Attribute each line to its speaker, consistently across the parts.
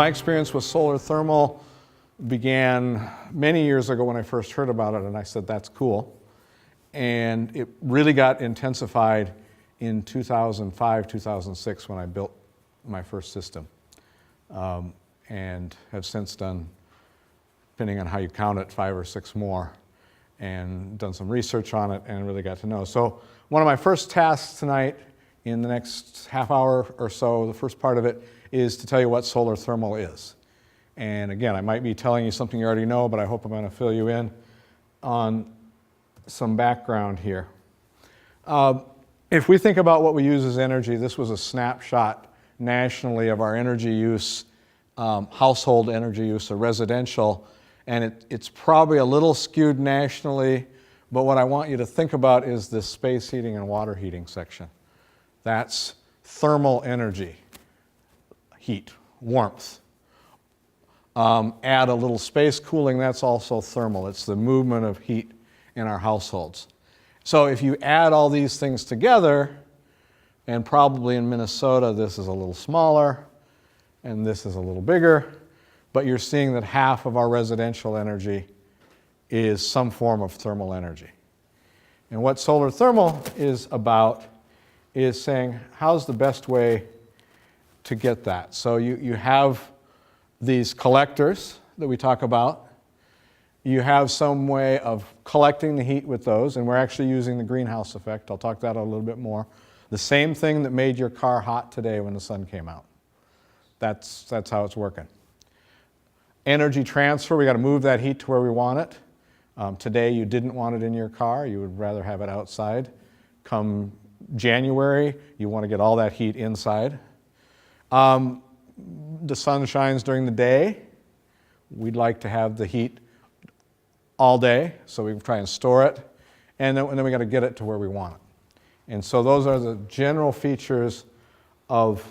Speaker 1: My experience with solar thermal began many years ago when I first heard about it, and I said, that's cool. And it really got intensified in 2005, 2006 when I built my first system. And have since done, depending on how you count it, 5 or 6 more, and done some research on it and really got to know. So one of my first tasks tonight in the next half hour or so, the first part of it, is to tell you what solar thermal is. And again, I might be telling you something you already know, but I hope I'm going to fill you in on some background here. If we think about what we use as energy, this was a snapshot nationally of our energy use, household energy use, or residential, and it's probably a little skewed nationally, but what I want you to think about is this space heating and water heating section. That's thermal energy, heat, warmth. Add a little space cooling, that's also thermal. It's the movement of heat in our households. So if you add all these things together, and probably in Minnesota this is a little smaller, and this is a little bigger, but you're seeing that half of our residential energy is some form of thermal energy. And what solar thermal is about is saying, how's the best way to get that? So you have these collectors that we talk about. You have some way of collecting the heat with those, and we're actually using the greenhouse effect. I'll talk about that a little bit more. The same thing that made your car hot today when the sun came out. That's how it's working. Energy transfer, we got to move that heat to where we want it. Today you didn't want it in your car, you would rather have it outside. Come January, you want to get all that heat inside. The sun shines during the day. We'd like to have the heat all day, so we try and store it, and then we got to get it to where we want it. And so those are the general features of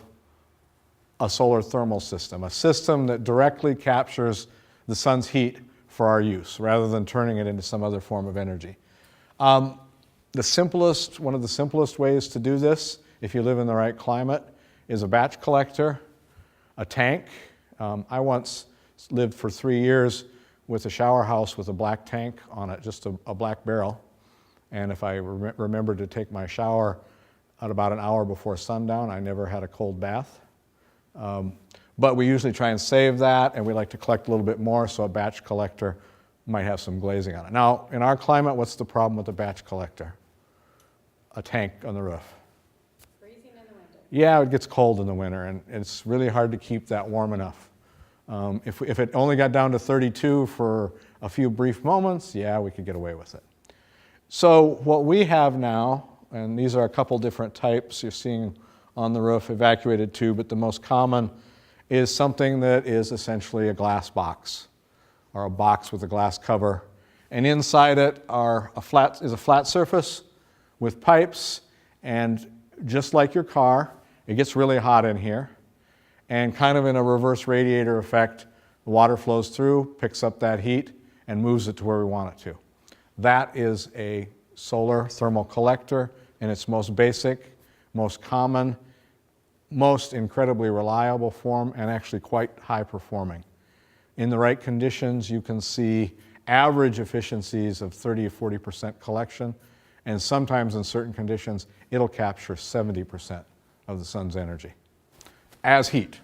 Speaker 1: a solar thermal system, a system that directly captures the sun's heat for our use, rather than turning it into some other form of energy. One of the simplest ways to do this, if you live in the right climate, is a batch collector, a tank. I once lived for 3 years with a shower house with a black tank on it, just a black barrel. And if I remembered to take my shower at about an hour before sundown, I never had a cold bath. But we usually try and save that, and we like to collect a little bit more, so a batch collector might have some glazing on it. Now, in our climate, what's the problem with a batch collector? A tank on the roof.
Speaker 2: Freezing in the winter.
Speaker 1: Yeah, it gets cold in the winter, and it's really hard to keep that warm enough. If it only got down to 32 for a few brief moments, yeah, we could get away with it. So what we have now, and these are a couple different types you're seeing on the roof, evacuated tube, but the most common is something that is essentially a glass box, or a box with a glass cover. And inside it is a flat surface with pipes, and just like your car, it gets really hot in here. And kind of in a reverse radiator effect, the water flows through, picks up that heat, and moves it to where we want it to. That is a solar thermal collector in its most basic, most common, most incredibly reliable form, and actually quite high performing. In the right conditions, you can see average efficiencies of 30 to 40% collection, and sometimes in certain conditions, it'll capture 70% of the sun's energy as heat.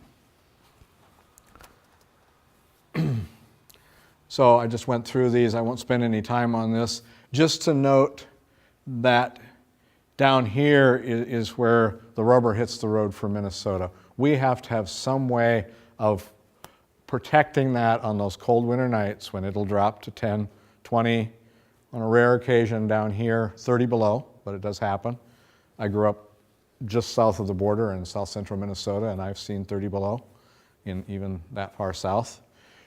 Speaker 1: So I just went through these. I won't spend any time on this. Just to note that down here is where the rubber hits the road for Minnesota. We have to have some way of protecting that on those cold winter nights when it'll drop to 10, 20, on a rare occasion down here, 30 below, but it does happen. I grew up just south of the border in south central Minnesota, and I've seen 30 below in even that far south.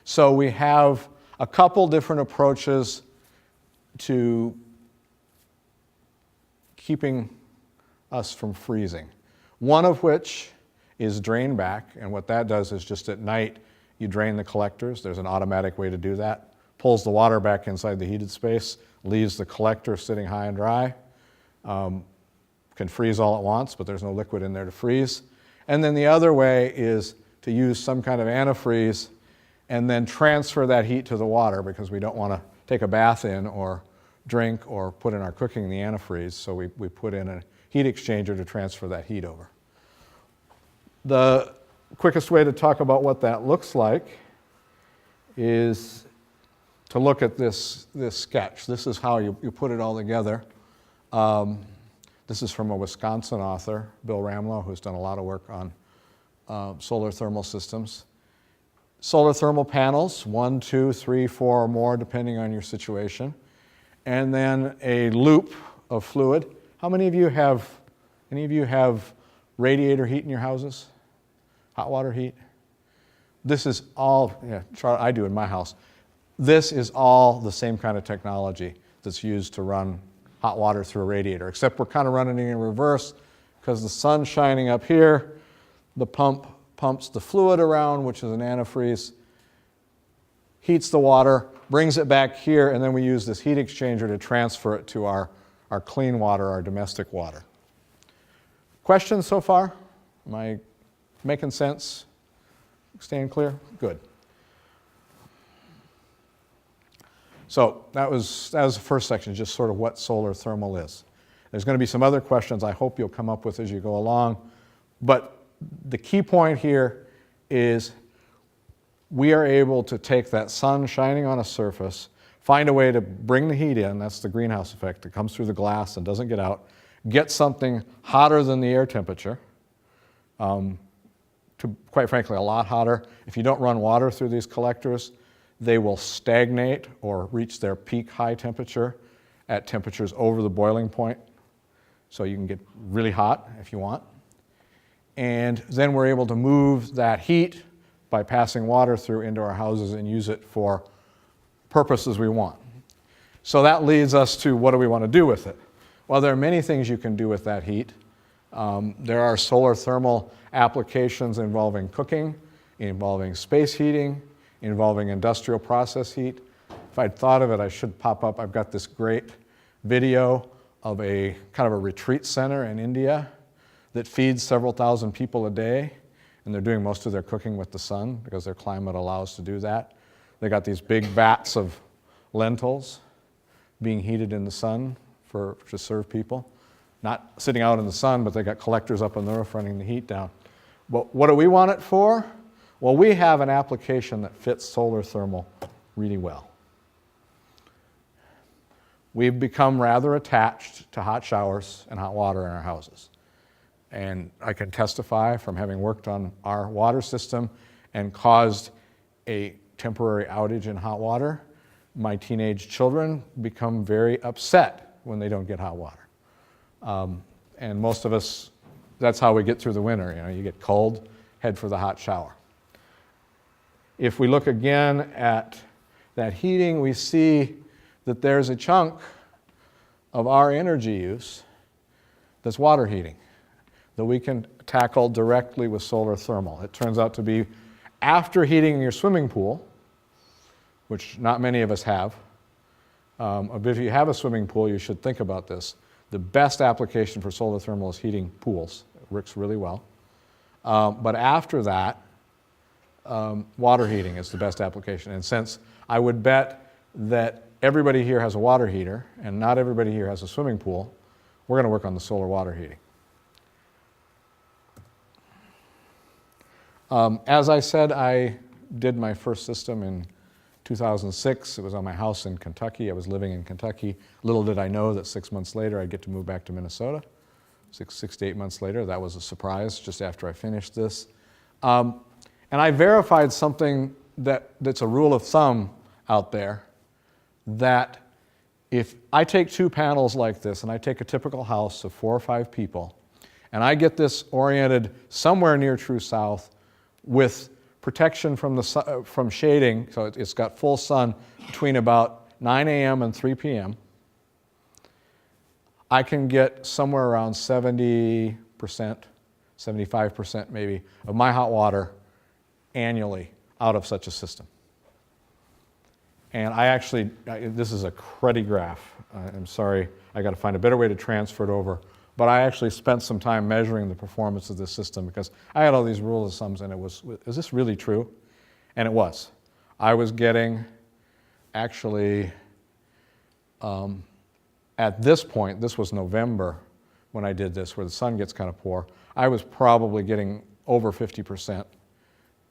Speaker 1: So we have a couple different approaches to keeping us from freezing. One of which is drain back, and what that does is just at night you drain the collectors. There's an automatic way to do that. Pulls the water back inside the heated space, leaves the collector sitting high and dry. Can freeze all at once, but there's no liquid in there to freeze. And then the other way is to use some kind of antifreeze and then transfer that heat to the water because we don't want to take a bath in or drink or put in our cooking in the antifreeze, so we put in a heat exchanger to transfer that heat over. The quickest way to talk about what that looks like is to look at this sketch. This is how you put it all together. This is from a Wisconsin author, Bill Ramlow, who's done a lot of work on solar thermal systems. Solar thermal panels, 1, 2, 3, 4 or more, depending on your situation. And then a loop of fluid. How many of you have, any of you have radiator heat in your houses? Hot water heat? This is all, yeah, I do in my house. This is all the same kind of technology that's used to run hot water through a radiator, except we're kind of running it in reverse because the sun's shining up here, the pump pumps the fluid around, which is an antifreeze, heats the water, brings it back here, and then we use this heat exchanger to transfer it to our clean water, our domestic water. Questions so far? Am I making sense? Staying clear? Good. So that was the first section, just sort of what solar thermal is. There's going to be some other questions I hope you'll come up with as you go along, but the key point here is we are able to take that sun shining on a surface, find a way to bring the heat in, that's the greenhouse effect, it comes through the glass and doesn't get out, get something hotter than the air temperature, to quite frankly a lot hotter. If you don't run water through these collectors, they will stagnate or reach their peak high temperature at temperatures over the boiling point. So you can get really hot if you want. And then we're able to move that heat by passing water through into our houses and use it for purposes we want. So that leads us to what do we want to do with it? Well, there are many things you can do with that heat. There are solar thermal applications involving cooking, involving space heating, involving industrial process heat. If I'd thought of it, I should pop up. I've got this great video of a kind of a retreat center in India that feeds several thousand people a day, and they're doing most of their cooking with the sun because their climate allows to do that. They got these big vats of lentils being heated in the sun to serve people. Not sitting out in the sun, but they got collectors up on the roof running the heat down. But what do we want it for? Well, we have an application that fits solar thermal really well. We've become rather attached to hot showers and hot water in our houses. And I can testify from having worked on our water system and caused a temporary outage in hot water, my teenage children become very upset when they don't get hot water. And most of us, that's how we get through the winter. You know, you get cold, head for the hot shower. If we look again at that heating, we see that there's a chunk of our energy use that's water heating that we can tackle directly with solar thermal. It turns out to be after heating your swimming pool, which not many of us have. But if you have a swimming pool, you should think about this. The best application for solar thermal is heating pools. It works really well. But after that, water heating is the best application. And since I would bet that everybody here has a water heater and not everybody here has a swimming pool, we're going to work on the solar water heating. As I said, I did my first system in 2006. It was on my house in Kentucky. I was living in Kentucky. Little did I know that 6 months later I'd get to move back to Minnesota. Six to 8 months later, that was a surprise just after I finished this. And I verified something that's a rule of thumb out there, that if I take two panels like this and I take a typical house of 4 or 5 people and I get this oriented somewhere near true south with protection from shading, so it's got full sun between about 9 a.m. and 3 p.m., I can get somewhere around 70%, 75% maybe, of my hot water annually out of such a system. And this is a cruddy graph. I'm sorry, I got to find a better way to transfer it over. but I actually spent some time measuring the performance of this system because I had all these rules of thumbs and it was, is this really true? And it was. I was getting, actually, at this point, this was November when I did this, where the sun gets kind of poor, I was probably getting over 50%,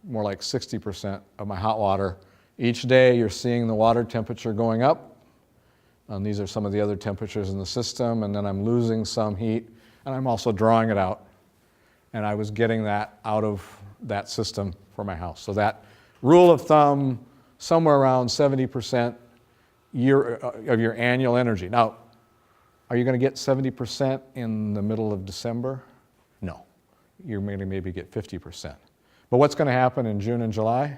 Speaker 1: more like 60% of my hot water. Each day you're seeing the water temperature going up. These are some of the other temperatures in the system, and then I'm losing some heat, and I'm also drawing it out. And I was getting that out of that system for my house. So that rule of thumb, somewhere around 70% of your annual energy. Now, are you going to get 70% in the middle of December? No. You're going to maybe get 50%. But what's going to happen in June and July?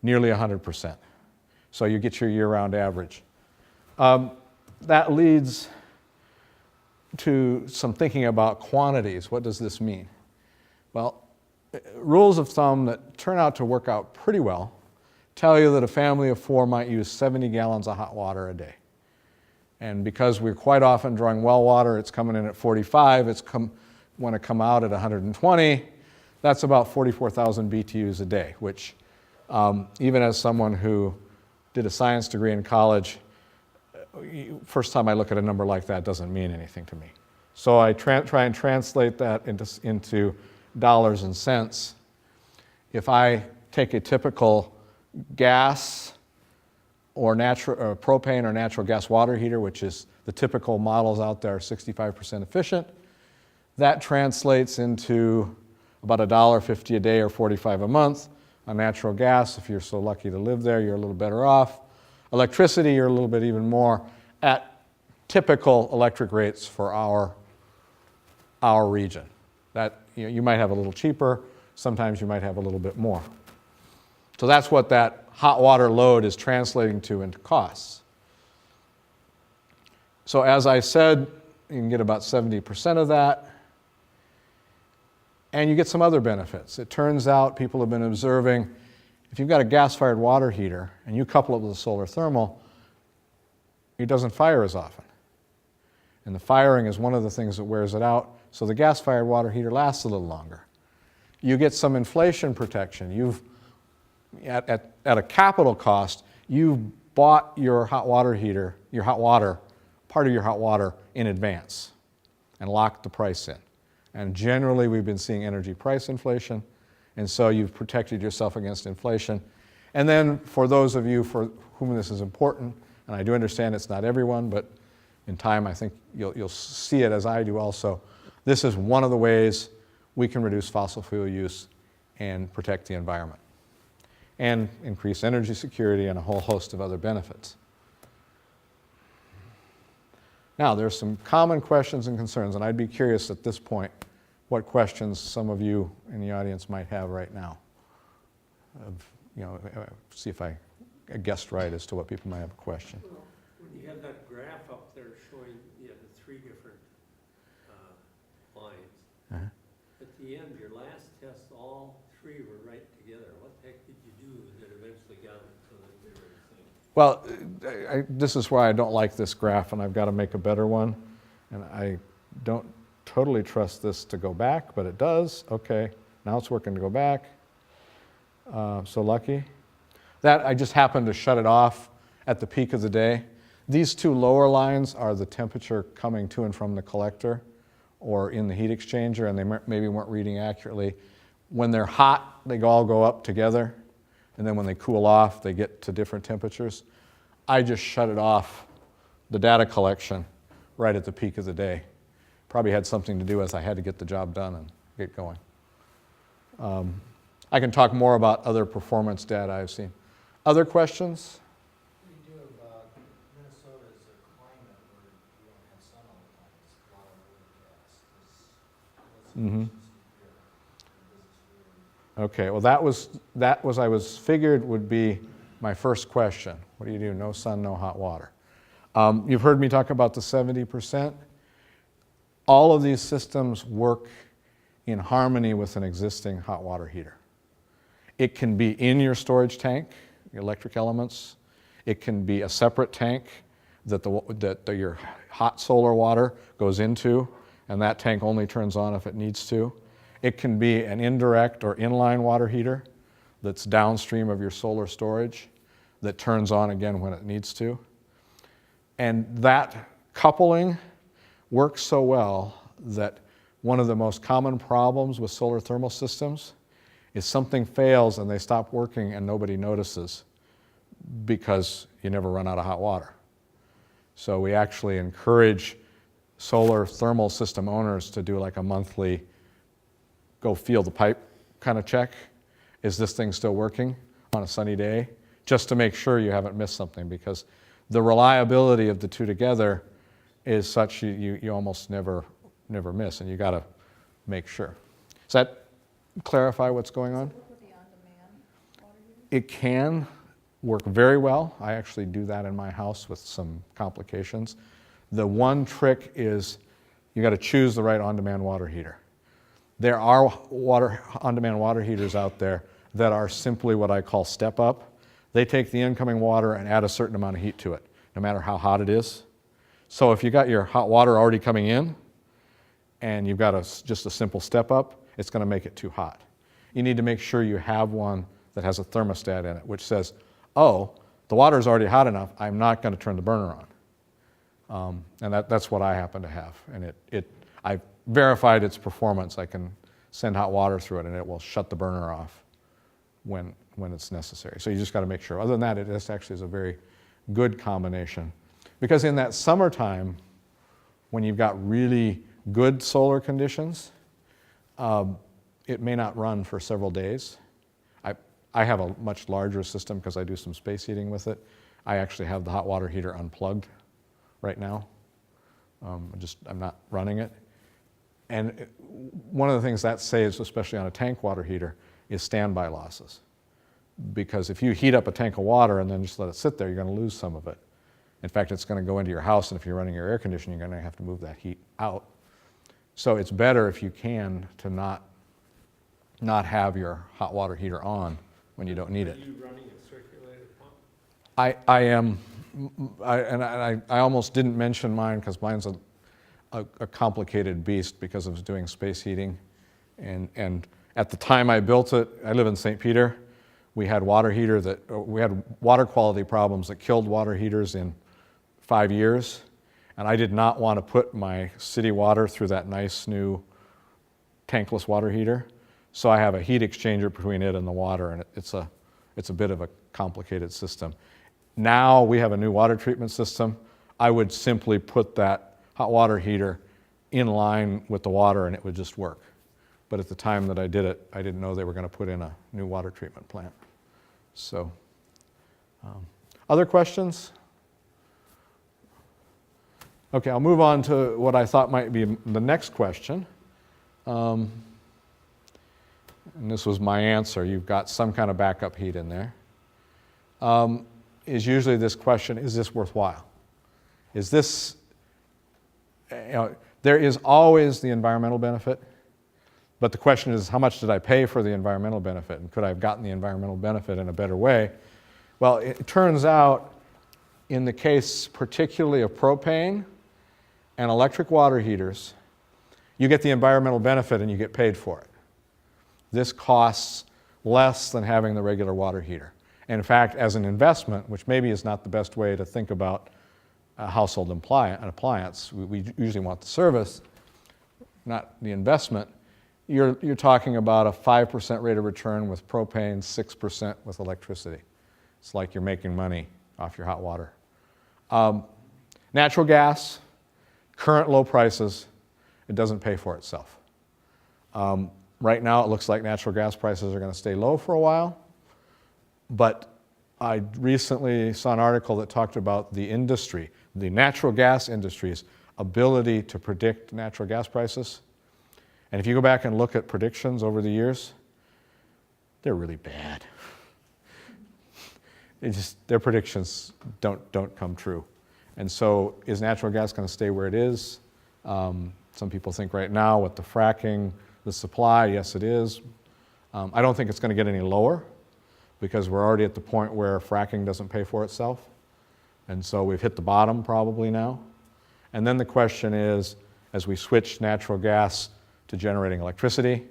Speaker 1: Nearly 100%. So you get your year-round average. That leads to some thinking about quantities. What does this mean? Well, rules of thumb that turn out to work out pretty well tell you that a family of 4 might use 70 gallons of hot water a day. And because we're quite often drawing well water, it's coming in at 45, it's want to come out at 120, that's about 44,000 BTUs a day, which even as someone who did a science degree in college, first time I look at a number like that doesn't mean anything to me. So I try and translate that into dollars and cents. If I take a typical gas or propane or natural gas water heater, which is the typical models out there are 65% efficient, that translates into about $1.50 a day or $45 a month. On natural gas, if you're so lucky to live there, you're a little better off. Electricity, you're a little bit even more at typical electric rates for our region. That, you might have a little cheaper, sometimes you might have a little bit more. So that's what that hot water load is translating to into costs. So as I said, you can get about 70% of that, and you get some other benefits. It turns out people have been observing, if you've got a gas-fired water heater and you couple it with a solar thermal, it doesn't fire as often. And the firing is one of the things that wears it out, so the gas-fired water heater lasts a little longer. You get some inflation protection. At a capital cost, you've bought your hot water heater, part of your hot water in advance and locked the price in. And generally, we've been seeing energy price inflation, and so you've protected yourself against inflation. And then for those of you for whom this is important, and I do understand it's not everyone, but in time I think you'll see it as I do also, this is one of the ways we can reduce fossil fuel use and protect the environment and increase energy security and a whole host of other benefits. Now, there's some common questions and concerns, and I'd be curious at this point what questions some of you in the audience might have right now. See if I guessed right as to what people might have a question.
Speaker 3: Well, when you have that graph up there showing the 3 different lines, at the end, your last test, all 3 were right together. What the heck did you do that eventually got it so that they were the same?
Speaker 1: Well, this is why I don't like this graph, and I've got to make a better one. And I don't totally trust this to go back, but it does. Okay, now it's working to go back. So lucky. That, I just happened to shut it off at the peak of the day. These 2 lower lines are the temperature coming to and from the collector or in the heat exchanger, and they maybe weren't reading accurately. When they're hot, they all go up together, and then when they cool off, they get to different temperatures. I just shut it off, the data collection, right at the peak of the day. Probably had something to do with I had to get the job done and get going. I can talk more about other performance data I've seen. Other questions?
Speaker 4: What do you do about Minnesota's climate where you don't have sun all the time? It's a lot of overcast.
Speaker 1: Okay, well that was I was figured would be my first question. What do you do? No sun, no hot water. You've heard me talk about the 70%. All of these systems work in harmony with an existing hot water heater. It can be in your storage tank, electric elements. It can be a separate tank that your hot solar water goes into, and that tank only turns on if it needs to. It can be an indirect or inline water heater that's downstream of your solar storage that turns on again when it needs to. And that coupling works so well that one of the most common problems with solar thermal systems is something fails and they stop working and nobody notices because you never run out of hot water. So we actually encourage solar thermal system owners to do like a monthly go feel the pipe kind of check. Is this thing still working on a sunny day? Just to make sure you haven't missed something, because the reliability of the two together is such you almost never miss, and you got to make sure. Does that clarify what's going on? It can work very well. I actually do that in my house with some complications. The one trick is you got to choose the right on-demand water heater. There are on-demand water heaters out there that are simply what I call step-up. They take the incoming water and add a certain amount of heat to it, no matter how hot it is. So if you got your hot water already coming in and you've got just a simple step-up, it's going to make it too hot. You need to make sure you have one that has a thermostat in it, which says, oh, the water is already hot enough, I'm not going to turn the burner on. And that's what I happen to have. And I've verified its performance. I can send hot water through it and it will shut the burner off when it's necessary. So you just got to make sure. Other than that, it just actually is a very good combination. Because in that summertime, when you've got really good solar conditions, it may not run for several days. I have a much larger system because I do some space heating with it. I actually have the hot water heater unplugged right now. I'm not running it. And one of the things that saves, especially on a tank water heater, is standby losses. Because if you heat up a tank of water and then just let it sit there, you're going to lose some of it. In fact, it's going to go into your house, and if you're running your air conditioning, you're going to have to move that heat out. So it's better if you can to not have your hot water heater on when you don't need it.
Speaker 3: Are you running a circulator pump?
Speaker 1: I am, I almost didn't mention mine because mine's a complicated beast because I was doing space heating. And at the time I built it, I live in St. Peter, we had we had water quality problems that killed water heaters in 5 years. And I did not want to put my city water through that nice new tankless water heater. So I have a heat exchanger between it and the water, and it's a bit of a complicated system. Now we have a new water treatment system. I would simply put that hot water heater in line with the water and it would just work. But at the time that I did it, I didn't know they were going to put in a new water treatment plant. So, other questions? Okay, I'll move on to what I thought might be the next question. And this was my answer. You've got some kind of backup heat in there. Is usually this question, is this worthwhile? Is this, there is always the environmental benefit, but the question is, how much did I pay for the environmental benefit? And could I have gotten the environmental benefit in a better way? Well, it turns out, in the case particularly of propane and electric water heaters, you get the environmental benefit and you get paid for it. This costs less than having the regular water heater. And in fact, as an investment, which maybe is not the best way to think about a household appliance, we usually want the service, not the investment. You're talking about a 5% rate of return with propane, 6% with electricity. It's like you're making money off your hot water. Natural gas, current low prices, it doesn't pay for itself. Right now, it looks like natural gas prices are going to stay low for a while, but I recently saw an article that talked about the industry, the natural gas industry's ability to predict natural gas prices. And if you go back and look at predictions over the years, they're really bad. Their predictions don't come true. And so is natural gas going to stay where it is? Some people think right now with the fracking, the supply, yes it is. I don't think it's going to get any lower because we're already at the point where fracking doesn't pay for itself. And so we've hit the bottom probably now. And then the question is, as we switch natural gas to generating electricity,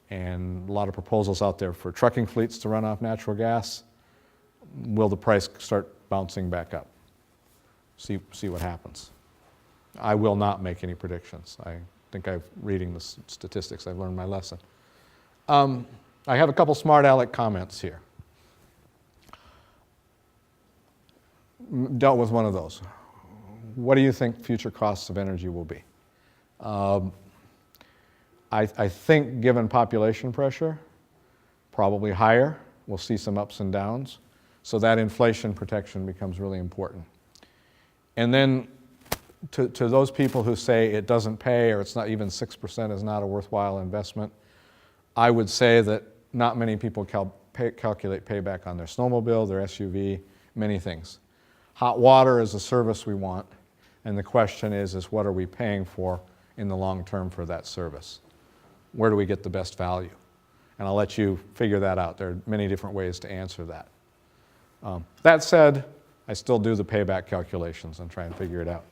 Speaker 1: and a lot of proposals out there for trucking fleets to run off natural gas, will the price start bouncing back up? See what happens. I will not make any predictions. I think reading the statistics, I've learned my lesson. I have a couple smart aleck comments here. Dealt with one of those. What do you think future costs of energy will be? I think given population pressure, probably higher. We'll see some ups and downs. So that inflation protection becomes really important. And then to those people who say it doesn't pay or it's not even 6% is not a worthwhile investment, I would say that not many people calculate payback on their snowmobile, their SUV, many things. Hot water is a service we want, and the question is what are we paying for in the long term for that service? Where do we get the best value? And I'll let you figure that out. There are many different ways to answer that. That said, I still do the payback calculations and try and figure it out.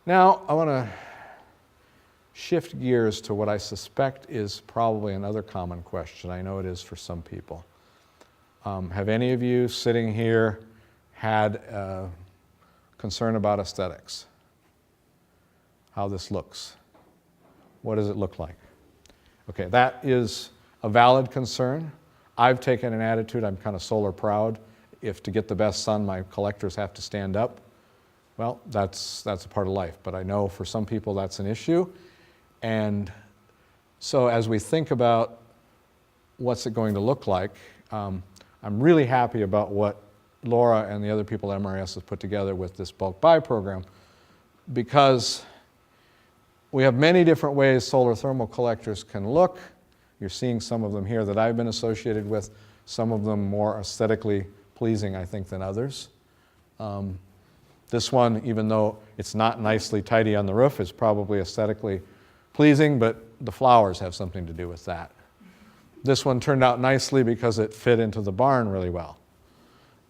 Speaker 1: Now, I want to shift gears to what I suspect is probably another common question. I know it is for some people. Have any of you sitting here had concern about aesthetics? How this looks? What does it look like? Okay, that is a valid concern. I've taken an attitude, I'm kind of solar proud. If to get the best sun, my collectors have to stand up, well, that's a part of life. But I know for some people that's an issue. And so as we think about what's it going to look like, I'm really happy about what Laura and the other people at MRES has put together with this bulk buy program, because we have many different ways solar thermal collectors can look. You're seeing some of them here that I've been associated with, some of them more aesthetically pleasing, I think, than others. This one, even though it's not nicely tidy on the roof, is probably aesthetically pleasing, but the flowers have something to do with that. This one turned out nicely because it fit into the barn really well.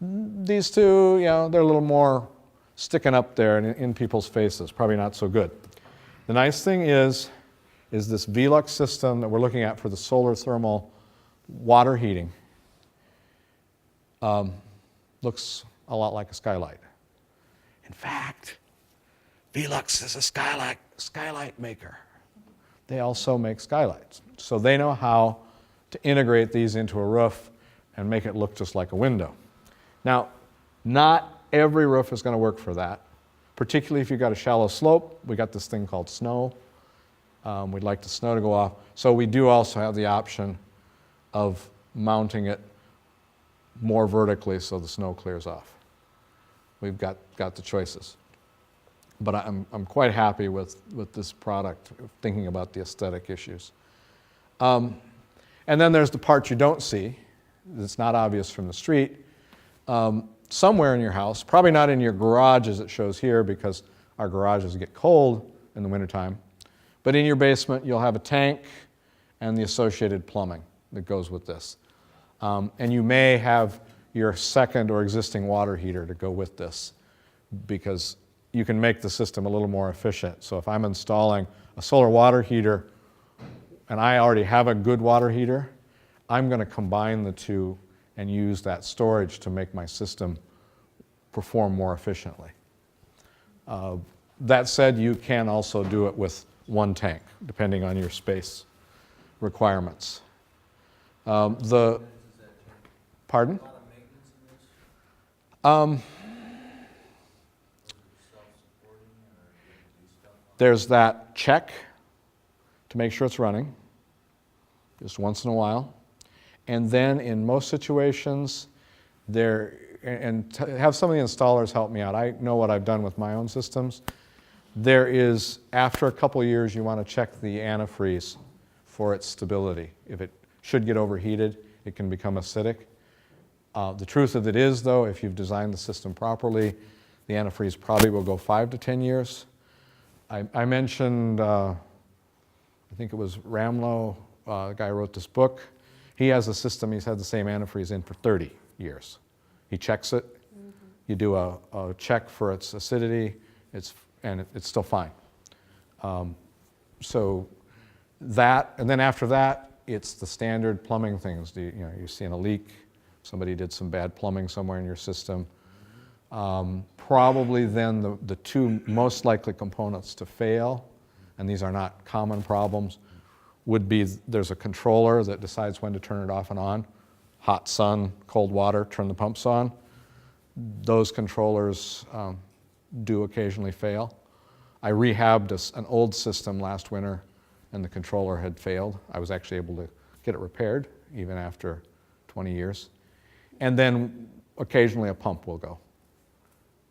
Speaker 1: These two, they're a little more sticking up there in people's faces, probably not so good. The nice thing is this Velux system that we're looking at for the solar thermal water heating looks a lot like a skylight. In fact, Velux is a skylight maker. They also make skylights. So they know how to integrate these into a roof and make it look just like a window. Now, not every roof is going to work for that, particularly if you've got a shallow slope. We got this thing called snow. We'd like the snow to go off. So we do also have the option of mounting it more vertically so the snow clears off. We've got the choices. But I'm quite happy with this product, thinking about the aesthetic issues. And then there's the part you don't see. It's not obvious from the street. Somewhere in your house, probably not in your garage as it shows here because our garages get cold in the wintertime, but in your basement you'll have a tank and the associated plumbing that goes with this. And you may have your second or existing water heater to go with this because you can make the system a little more efficient. So if I'm installing a solar water heater and I already have a good water heater, I'm going to combine the two and use that storage to make my system perform more efficiently. That said, you can also do it with one tank, depending on your space requirements. Pardon? There's that check to make sure it's running, just once in a while. And then in most situations, have some of the installers help me out. I know what I've done with my own systems. There is, after a couple of years, you want to check the antifreeze for its stability. If it should get overheated, it can become acidic. The truth of it is, though, if you've designed the system properly, the antifreeze probably will go 5 to 10 years. I mentioned, I think it was Ramlo, the guy who wrote this book. He has a system, he's had the same antifreeze in for 30 years. He checks it, you do a check for its acidity, and it's still fine. So that, and then after that, it's the standard plumbing things. You're seeing a leak, somebody did some bad plumbing somewhere in your system. Probably then the two most likely components to fail, and these are not common problems, would be there's a controller that decides when to turn it off and on. Hot sun, cold water, turn the pumps on. Those controllers do occasionally fail. I rehabbed an old system last winter and the controller had failed. I was actually able to get it repaired even after 20 years. And then occasionally a pump will go.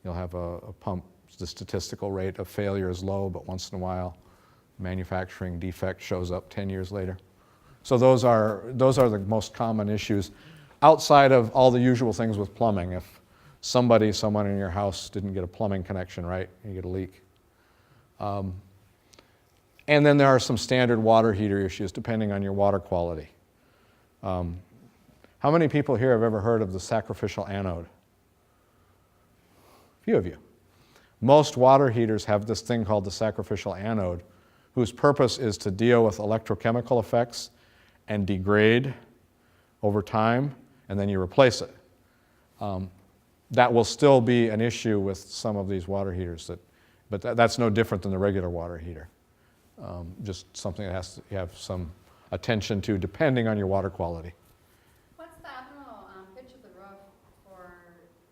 Speaker 1: You'll have a pump, the statistical rate of failure is low, but once in a while manufacturing defect shows up 10 years later. So those are the most common issues outside of all the usual things with plumbing. If someone in your house didn't get a plumbing connection right, you get a leak. And then there are some standard water heater issues depending on your water quality. How many people here have ever heard of the sacrificial anode? A few of you. Most water heaters have this thing called the sacrificial anode, whose purpose is to deal with electrochemical effects and degrade over time, and then you replace it. That will still be an issue with some of these water heaters, but that's no different than the regular water heater. Just something that has to have some attention to depending on your water quality.
Speaker 2: What's the optimal pitch of the roof for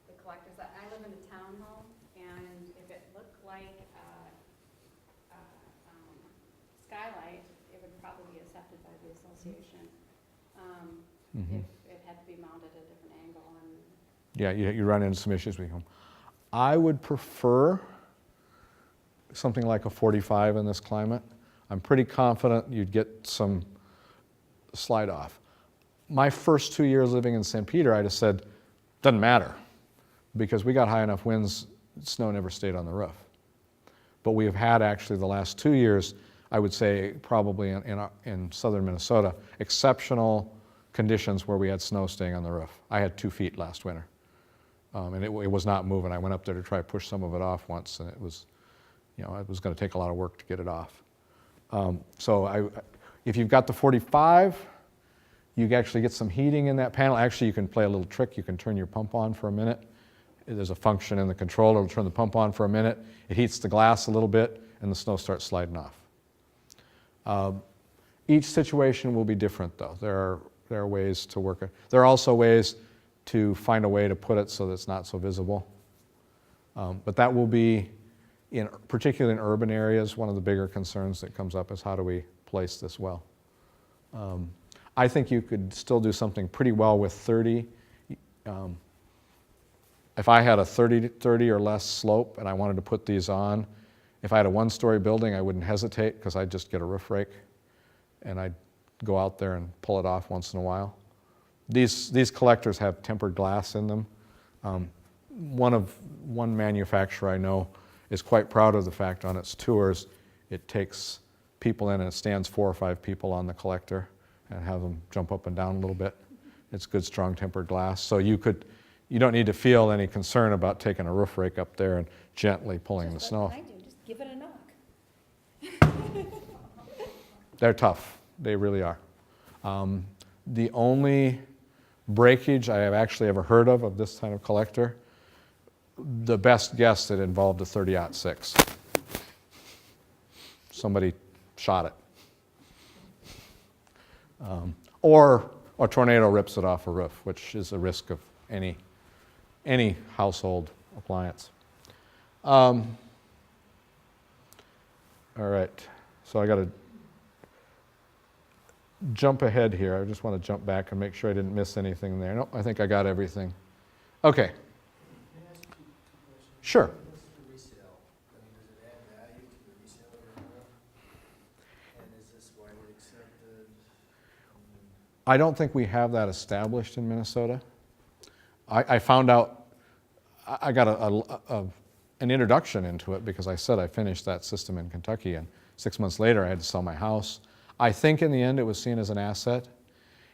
Speaker 2: the collectors? I live in a townhome, and if it looked like skylight, it would probably be accepted by the association. If it had to be mounted at a different angle.
Speaker 1: Yeah, you run into some issues with your home. I would prefer something like a 45 in this climate. I'm pretty confident you'd get some slide off. My first 2 years living in St. Peter, I just said, doesn't matter, because we got high enough winds, snow never stayed on the roof. But we have had actually the last 2 years, I would say probably in southern Minnesota, exceptional conditions where we had snow staying on the roof. I had 2 feet last winter, and it was not moving. I went up there to try to push some of it off once, and it was going to take a lot of work to get it off. If you've got the 45, you can actually get some heating in that panel. Actually, you can play a little trick. You can turn your pump on for a minute. There's a function in the controller to turn the pump on for a minute. It heats the glass a little bit, and the snow starts sliding off. Each situation will be different, though. There are ways to work it. There are also ways to find a way to put it so that it's not so visible. But that will be, particularly in urban areas, one of the bigger concerns that comes up is how do we place this well. I think you could still do something pretty well with 30. If I had a 30 or less slope and I wanted to put these on, if I had a one-story building, I wouldn't hesitate because I'd just get a roof rake and I'd go out there and pull it off once in a while. These collectors have tempered glass in them. One manufacturer I know is quite proud of the fact on its tours it takes people in and it stands 4 or 5 people on the collector and have them jump up and down a little bit. It's good, strong tempered glass. So you don't need to feel any concern about taking a roof rake up there and gently pulling the snow.
Speaker 2: I do, just give it a knock.
Speaker 1: They're tough. They really are. The only breakage I have actually ever heard of this kind of collector, the best guess that involved a 30-06. Somebody shot it. Or a tornado rips it off a roof, which is a risk of any household appliance. All right, so I got to jump ahead here. I just want to jump back and make sure I didn't miss anything there. Nope, I think I got everything. Okay.
Speaker 4: Can I ask you 2 questions?
Speaker 1: Sure.
Speaker 4: What's the resale? I mean, does it add value to the resale of your home? And is this widely accepted?
Speaker 1: I don't think we have that established in Minnesota. I found out, I got an introduction into it because I said I finished that system in Kentucky, and 6 months later I had to sell my house. I think in the end it was seen as an asset.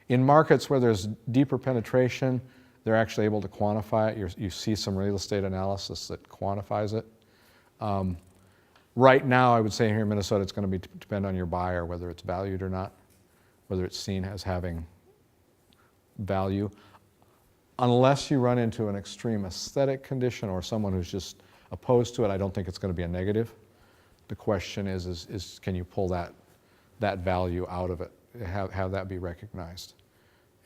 Speaker 1: In markets where there's deeper penetration, they're actually able to quantify it. You see some real estate analysis that quantifies it. Right now, I would say here in Minnesota, it's going to depend on your buyer, whether it's valued or not, whether it's seen as having value. Unless you run into an extreme aesthetic condition or someone who's just opposed to it, I don't think it's going to be a negative. The question is can you pull that value out of it, have that be recognized?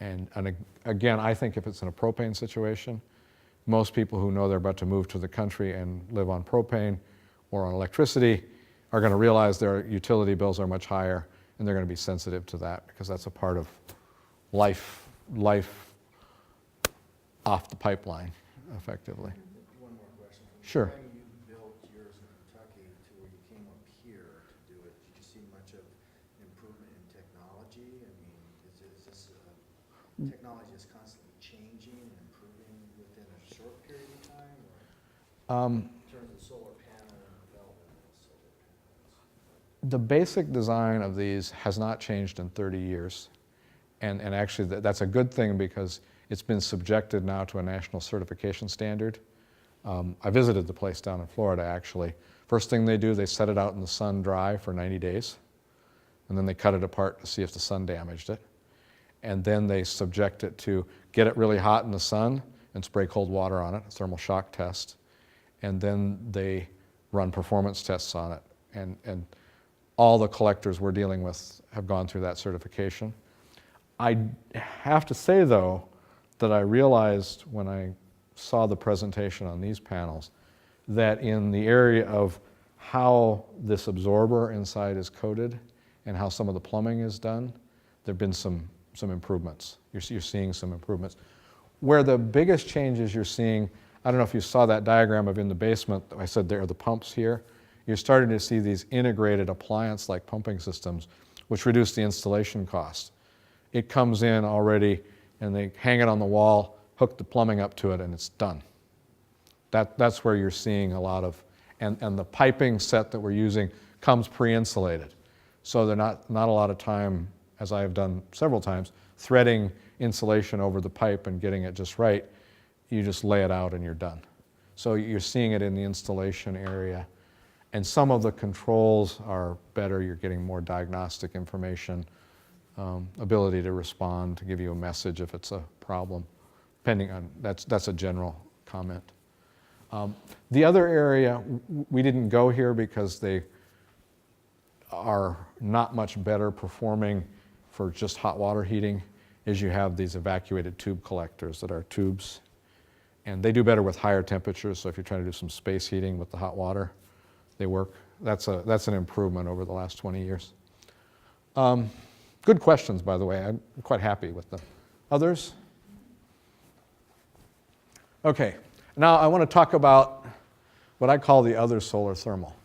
Speaker 1: And again, I think if it's in a propane situation, most people who know they're about to move to the country and live on propane or on electricity are going to realize their utility bills are much higher, and they're going to be sensitive to that because that's a part of life off the pipeline, effectively.
Speaker 4: One more question.
Speaker 1: Sure.
Speaker 4: From the time you built yours in Kentucky to where you came up here to do it, did you see much of an improvement in technology? I mean, is this technology is constantly changing and improving within a short period of time? Or in terms of solar panel and development of solar panels?
Speaker 1: The basic design of these has not changed in 30 years. And actually, that's a good thing because it's been subjected now to a national certification standard. I visited the place down in Florida, actually. First thing they do, they set it out in the sun dry for 90 days. And then they cut it apart to see if the sun damaged it. And then they subject it to get it really hot in the sun and spray cold water on it, a thermal shock test. And then they run performance tests on it. And all the collectors we're dealing with have gone through that certification. I have to say, though, that I realized when I saw the presentation on these panels that in the area of how this absorber inside is coated and how some of the plumbing is done, there have been some improvements. You're seeing some improvements. Where the biggest changes you're seeing, I don't know if you saw that diagram of in the basement, I said there are the pumps here. You're starting to see these integrated appliance-like pumping systems, which reduce the installation cost. It comes in already, and they hang it on the wall, hook the plumbing up to it, and it's done. That's where you're seeing a lot of, and the piping set that we're using comes pre-insulated. So they're not a lot of time, as I have done several times, threading insulation over the pipe and getting it just right. You just lay it out and you're done. So you're seeing it in the installation area. And some of the controls are better. You're getting more diagnostic information, ability to respond, to give you a message if it's a problem, depending on, that's a general comment. The other area, we didn't go here because they are not much better performing for just hot water heating, is you have these evacuated tube collectors that are tubes. And they do better with higher temperatures, so if you're trying to do some space heating with the hot water, they work. That's an improvement over the last 20 years. Good questions, by the way. I'm quite happy with them. Others? Okay, now I want to talk about what I call the other solar thermal.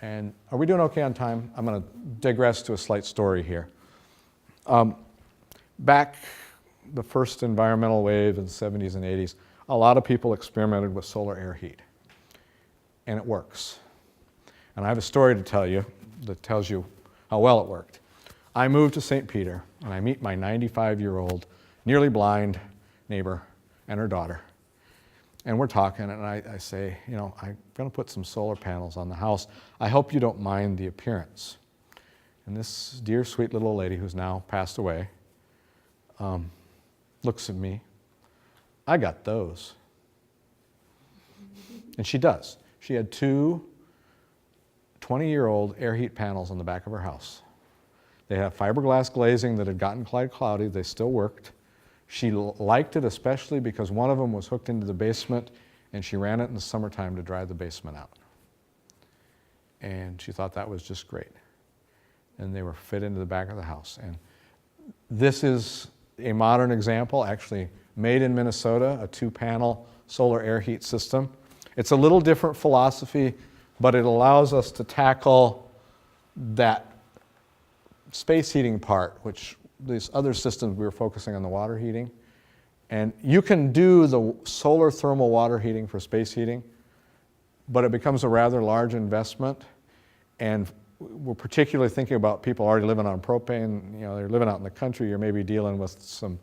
Speaker 1: And are we doing okay on time? I'm going to digress to a slight story here. Back the first environmental wave in the 70s and 80s, a lot of people experimented with solar air heat. And it works. And I have a story to tell you that tells you how well it worked. I moved to St. Peter, and I meet my 95-year-old, nearly blind neighbor and her daughter. And we're talking, and I say, you know, I'm going to put some solar panels on the house. I hope you don't mind the appearance. And this dear, sweet little lady who's now passed away looks at me. I got those. And she does. She had two 20-year-old air heat panels on the back of her house. They had fiberglass glazing that had gotten quite cloudy. They still worked. She liked it especially because one of them was hooked into the basement, and she ran it in the summertime to dry the basement out. And she thought that was just great. And they were fit into the back of the house. And this is a modern example, actually made in Minnesota, a 2-panel solar air heat system. It's a little different philosophy, but it allows us to tackle that space heating part, which these other systems we were focusing on the water heating. And you can do the solar thermal water heating for space heating, but it becomes a rather large investment. And we're particularly thinking about people already living on propane. You know, they're living out in the country. You're maybe dealing with some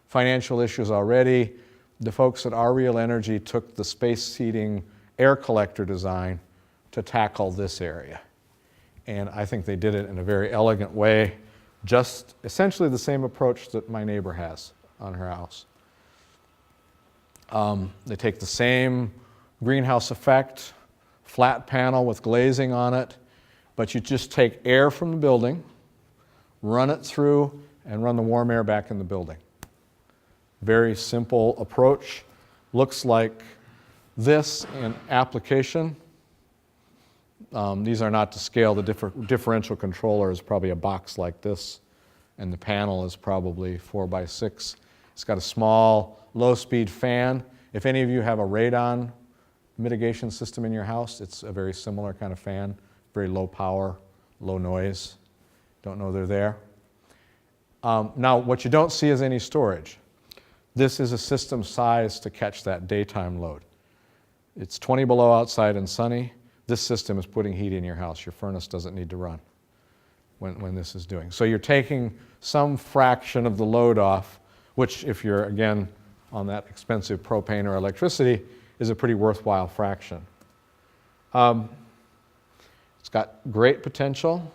Speaker 1: financial issues already. The folks at Our Real Energy took the space heating air collector design to tackle this area. And I think they did it in a very elegant way, just essentially the same approach that my neighbor has on her house. They take the same greenhouse effect, flat panel with glazing on it, but you just take air from the building, run it through, and run the warm air back in the building. Very simple approach. Looks like this in application. These are not to scale. The differential controller is probably a box like this, and the panel is probably 4x6. It's got a small, low-speed fan. If any of you have a radon mitigation system in your house, it's a very similar kind of fan. Very low power, low noise. Don't know they're there. Now, what you don't see is any storage. This is a system size to catch that daytime load. It's 20 below outside and sunny. This system is putting heat in your house. Your furnace doesn't need to run when this is doing. So you're taking some fraction of the load off, which if you're, again, on that expensive propane or electricity, is a pretty worthwhile fraction. It's got great potential.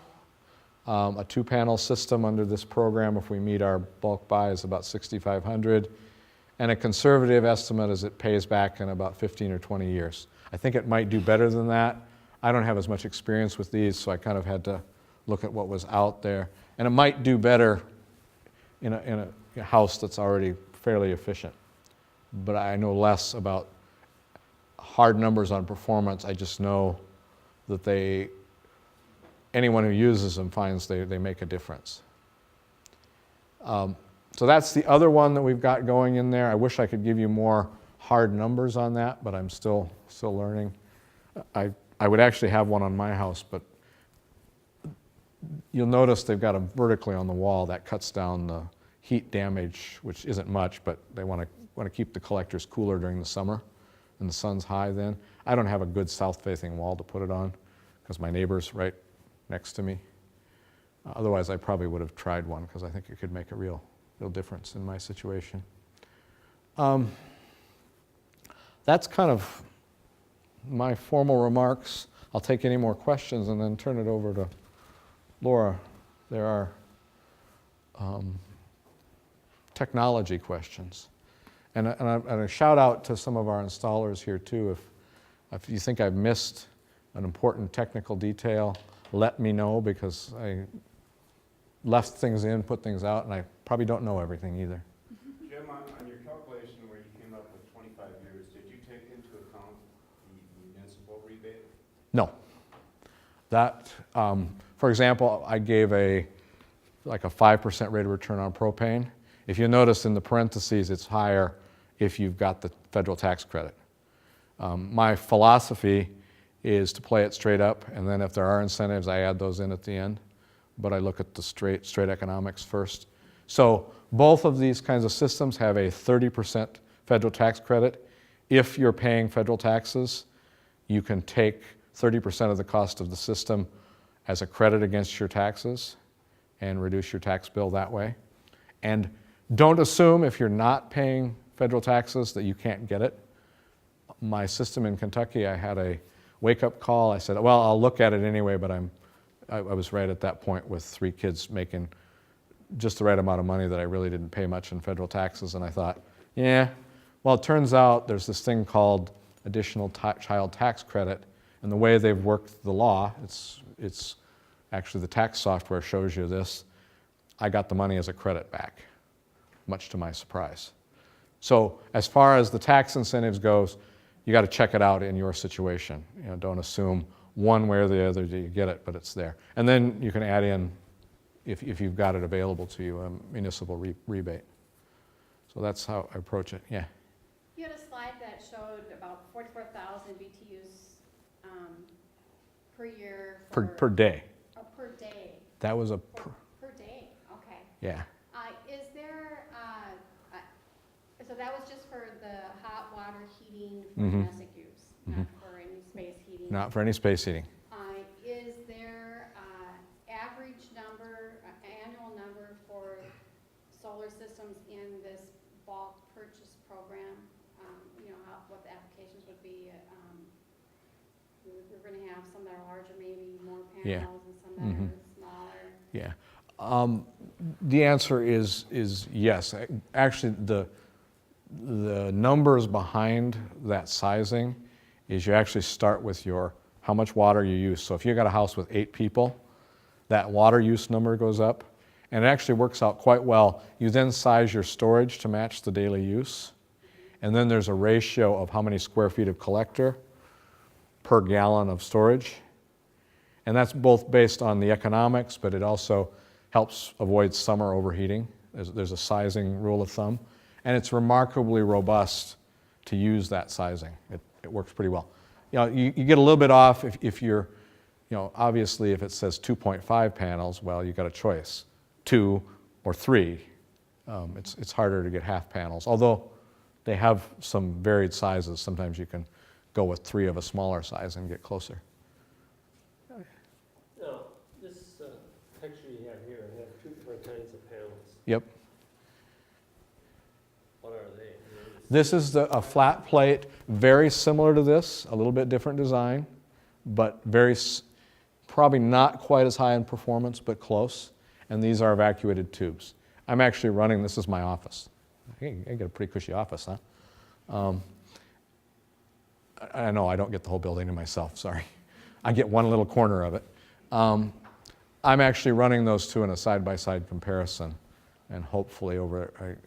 Speaker 1: A 2-panel system under this program, if we meet our bulk buy, is about $6,500. And a conservative estimate is it pays back in about 15 or 20 years. I think it might do better than that. I don't have as much experience with these, so I kind of had to look at what was out there. And it might do better in a house that's already fairly efficient. But I know less about hard numbers on performance. I just know that anyone who uses them finds they make a difference. So that's the other one that we've got going in there. I wish I could give you more hard numbers on that, but I'm still learning. I would actually have one on my house, but you'll notice they've got them vertically on the wall. That cuts down the heat damage, which isn't much, but they want to keep the collectors cooler during the summer, and the sun's high then. I don't have a good south-facing wall to put it on because my neighbor's right next to me. Otherwise, I probably would have tried one because I think it could make a real difference in my situation. That's kind of my formal remarks. I'll take any more questions and then turn it over to Laura. There are technology questions. And a shout out to some of our installers here too. If you think I've missed an important technical detail, let me know, because I left things in, put things out, and I probably don't know everything either.
Speaker 5: Jim, on your calculation where you came up with 25 years, did you take into account the municipal rebate?
Speaker 1: No. That, for example, I gave like a 5% rate of return on propane. If you notice in the parentheses, it's higher if you've got the federal tax credit. My philosophy is to play it straight up, and then if there are incentives, I add those in at the end. But I look at the straight economics first. So both of these kinds of systems have a 30% federal tax credit. If you're paying federal taxes, you can take 30% of the cost of the system as a credit against your taxes and reduce your tax bill that way. And don't assume if you're not paying federal taxes that you can't get it. My system in Kentucky, I had a wake-up call. I said, well, I'll look at it anyway, but I was right at that point with 3 kids making just the right amount of money that I really didn't pay much in federal taxes. And I thought, yeah, well, it turns out there's this thing called additional child tax credit. And the way they've worked the law, it's actually the tax software shows you this. I got the money as a credit back, much to my surprise. So as far as the tax incentives goes, you got to check it out in your situation. You know, don't assume one way or the other that you get it, but it's there. And then you can add in, if you've got it available to you, a municipal rebate. So that's how I approach it. Yeah.
Speaker 2: You had a slide that showed about 44,000 BTUs per year.
Speaker 1: Per day.
Speaker 2: Oh, per day.
Speaker 1: That was
Speaker 2: Per day, okay.
Speaker 1: Yeah.
Speaker 2: Is there, so that was just for the hot water heating for domestic use, not for any space heating?
Speaker 1: Not for any space heating.
Speaker 2: Is there solar systems in this bulk purchase program, what the applications would be. We're gonna have some that are larger, maybe more
Speaker 1: Yeah.
Speaker 2: panels, and some that are smaller.
Speaker 1: Yeah. The answer is yes. Actually, the numbers behind that sizing is you actually start with how much water you use. So if you got a house with 8 people, that water use number goes up, and it actually works out quite well. You then size your storage to match the daily use, and then there's a ratio of how many square feet of collector per gallon of storage. And that's both based on the economics, but it also helps avoid summer overheating. There's a sizing rule of thumb, and it's remarkably robust to use that sizing. It works pretty well. You get a little bit off if you're, obviously if it says 2.5 panels, well, you got a choice, 2 or 3. It's harder to get half panels, although they have some varied sizes. Sometimes you can go with 3 of a smaller size and get closer.
Speaker 3: Now, this picture you have here, I have 2 different kinds of panels.
Speaker 1: Yep.
Speaker 3: What are they?
Speaker 1: This is a flat plate, very similar to this, a little bit different design, but probably not quite as high in performance, but close. And these are evacuated tubes. I'm actually running, this is my office. I get a pretty cushy office, huh? I know I don't get the whole building to myself, sorry. I get one little corner of it. I'm actually running those two in a side-by-side comparison, and hopefully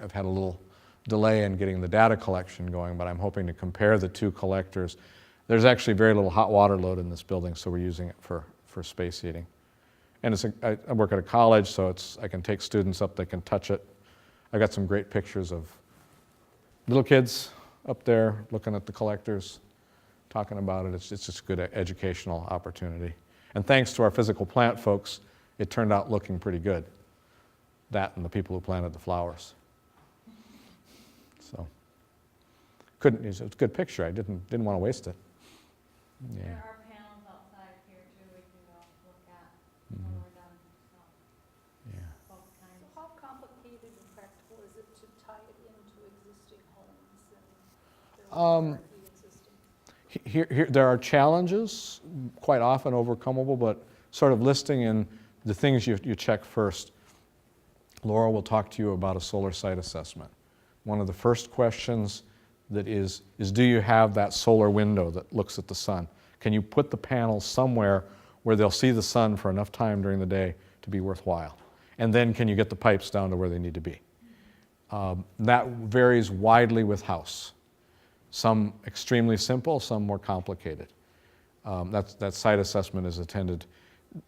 Speaker 1: I've had a little delay in getting the data collection going, but I'm hoping to compare the 2 collectors. There's actually very little hot water load in this building, so we're using it for space heating. And I work at a college, so I can take students up, they can touch it. I got some great pictures of little kids up there looking at the collectors, talking about it. It's just a good educational opportunity. And thanks to our physical plant folks, it turned out looking pretty good. That and the people who planted the flowers. So, it's a good picture. I didn't want to waste it. Yeah.
Speaker 6: There are panels outside here too we can go look at when we're done, so,
Speaker 1: Yeah.
Speaker 6: both kinds.
Speaker 7: So how complicated and practical is it to tie it into existing homes and their heating system?
Speaker 1: Here, there are challenges, quite often overcomable, but sort of listing in the things you check first. Laura will talk to you about a solar site assessment. One of the first questions that is do you have that solar window that looks at the sun? Can you put the panels somewhere where they'll see the sun for enough time during the day to be worthwhile? And then can you get the pipes down to where they need to be? That varies widely with house. Some extremely simple, some more complicated. That site assessment is attended.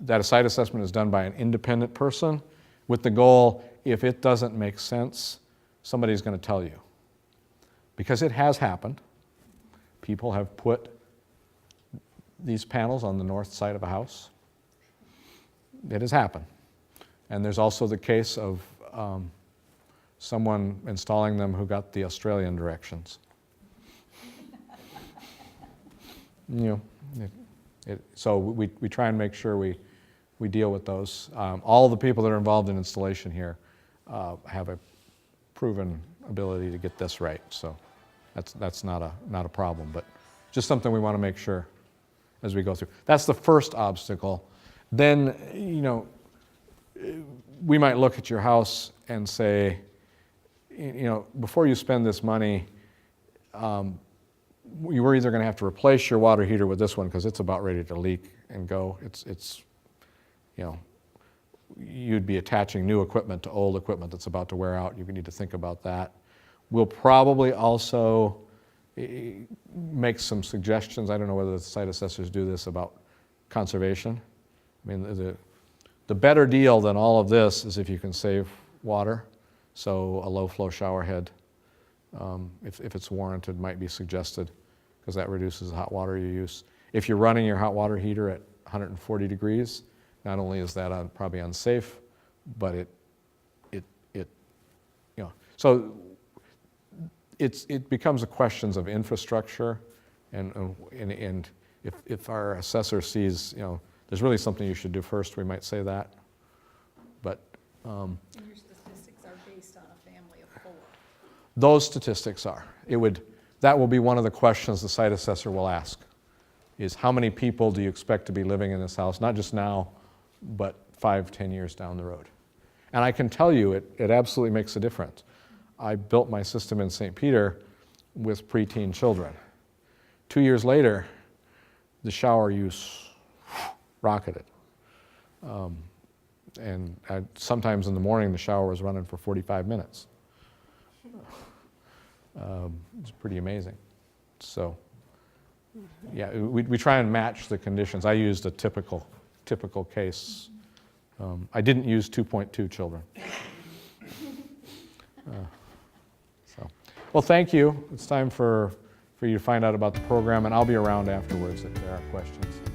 Speaker 1: That site assessment is done by an independent person with the goal, if it doesn't make sense, somebody's going to tell you. Because it has happened. People have put these panels on the north side of a house. It has happened. And there's also the case of someone installing them who got the Australian directions. So we try and make sure we deal with those. All the people that are involved in installation here have a proven ability to get this right. So that's not a problem, but just something we want to make sure as we go through. That's the first obstacle. Then, we might look at your house and say, before you spend this money, you were either going to have to replace your water heater with this one because it's about ready to leak and go. You'd be attaching new equipment to old equipment that's about to wear out. You need to think about that. We'll probably also make some suggestions. I don't know whether the site assessors do this about conservation. I mean, the better deal than all of this is if you can save water. So a low flow shower head, if it's warranted, might be suggested because that reduces the hot water you use. If you're running your hot water heater at 140 degrees, not only is that probably unsafe, but so it becomes a questions of infrastructure, and if our assessor sees, there's really something you should do first, we might say that. But
Speaker 7: And your statistics are based based on a family of 4?
Speaker 1: Those statistics are. That will be one of the questions the site assessor will ask, is how many people do you expect to be living in this house, not just now, but 5, 10 years down the road. And I can tell you, it absolutely makes a difference. I built my system in St. Peter with preteen children. 2 years later, the shower use rocketed. And sometimes in the morning, the shower was running for 45 minutes. It's pretty amazing. So, yeah, we try and match the conditions. I used a typical case. I didn't use 2.2 children. Well, thank you. It's time for you to find out about the program, and I'll be around afterwards if there are questions.